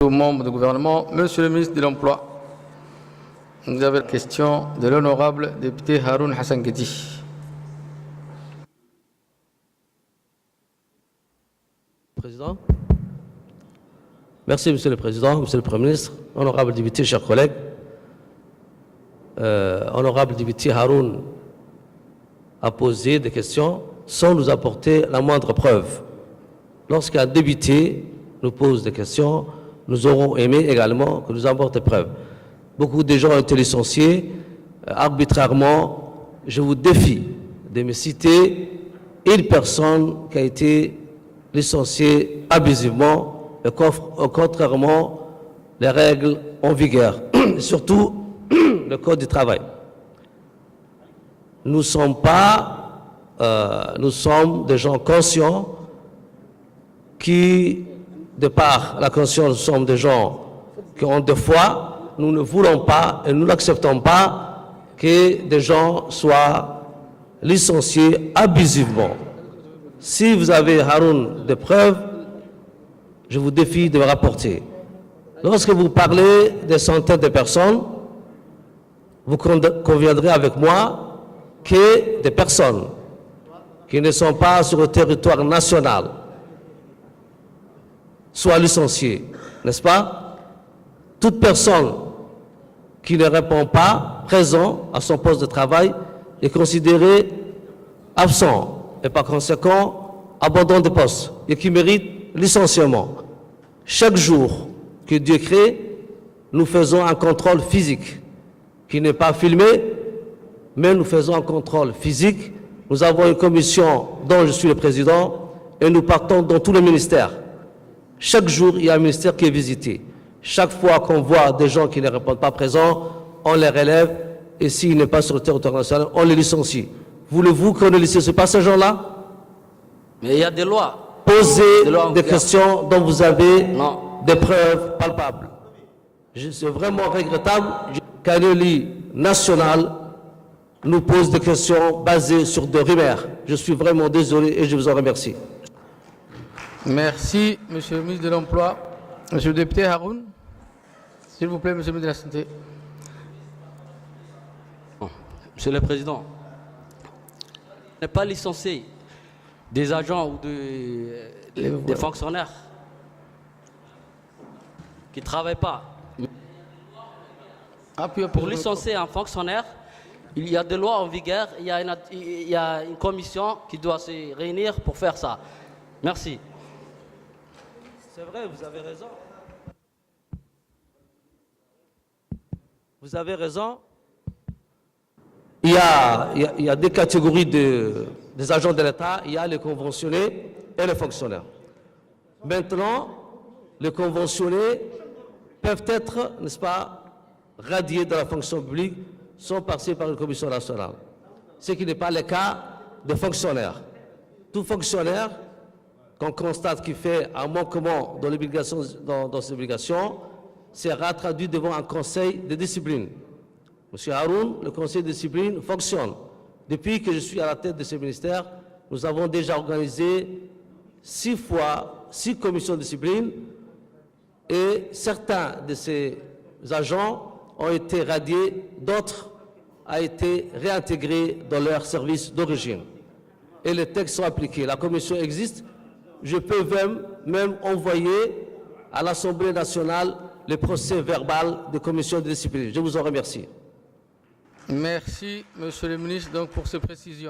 aux membres du gouvernement. Monsieur le ministre de l'Emploi, vous avez la question de l'honorable député Haroun Hassan Guedi. Président. Merci, Monsieur le Président, Monsieur le Premier ministre, honorable député, chers collègues. Honorable député Haroun a posé des questions sans nous apporter la moindre preuve. Lorsqu'un député nous pose des questions, nous aurons aimé également que nous apporte des preuves. Beaucoup de gens ont été licenciés arbitrairement. Je vous défie de me citer une personne qui a été licenciée abusivement et contrairement les règles en vigueur, surtout le Code du travail. Nous sommes des gens conscients qui, de par la conscience, nous sommes des gens qui ont de foi. Nous ne voulons pas et nous n'acceptons pas que des gens soient licenciés abusivement. Si vous avez, Haroun, des preuves, je vous défie de me rapporter. Lorsque vous parlez des centaines de personnes, vous conviendrez avec moi que des personnes qui ne sont pas sur le territoire national soient licenciées, n'est-ce pas? Toute personne qui ne répond pas présent à son poste de travail est considérée absent et par conséquent abandon de poste et qui mérite licenciement. Chaque jour que Dieu crée, nous faisons un contrôle physique qui n'est pas filmé, mais nous faisons un contrôle physique. Nous avons une commission dont je suis le président et nous partons dans tous les ministères. Chaque jour, il y a un ministère qui est visité. Chaque fois qu'on voit des gens qui ne répondent pas présents, on les relève et s'ils n'est pas sur le territoire national, on les licencie. Voulez-vous qu'on ne licencie pas ces gens-là? Mais il y a des lois. Posez des questions dont vous avez des preuves palpables. C'est vraiment regrettable qu'un élu national nous pose des questions basées sur des rumeurs. Je suis vraiment désolé et je vous en remercie. Merci, Monsieur le ministre de l'Emploi. Monsieur le député Haroun, s'il vous plaît, Monsieur le ministre de la Santé. Monsieur le Président, n'est pas licencié des agents ou des fonctionnaires qui ne travaillent pas. Pour licencier un fonctionnaire, il y a des lois en vigueur, il y a une commission qui doit se réunir pour faire ça. Merci. C'est vrai, vous avez raison. Vous avez raison. Il y a deux catégories des agents de l'État. Il y a les conventionnés et les fonctionnaires. Maintenant, les conventionnés peuvent être, n'est-ce pas, radiés de la fonction publique sans passer par une commission nationale. Ce qui n'est pas le cas des fonctionnaires. Tout fonctionnaire qu'on constate qu'il fait un manquement dans ses obligations sera traduit devant un conseil de discipline. Monsieur Haroun, le conseil de discipline fonctionne. Depuis que je suis à la tête de ce ministère, nous avons déjà organisé 6 commissions de discipline et certains de ces agents ont été radiés, d'autres ont été réintégrés dans leur service d'origine. Et les textes sont appliqués. La commission existe. Je peux même envoyer à l'Assemblée nationale le procès verbal de commission de discipline. Je vous en remercie. Merci, Monsieur le ministre, donc, pour ces précisions.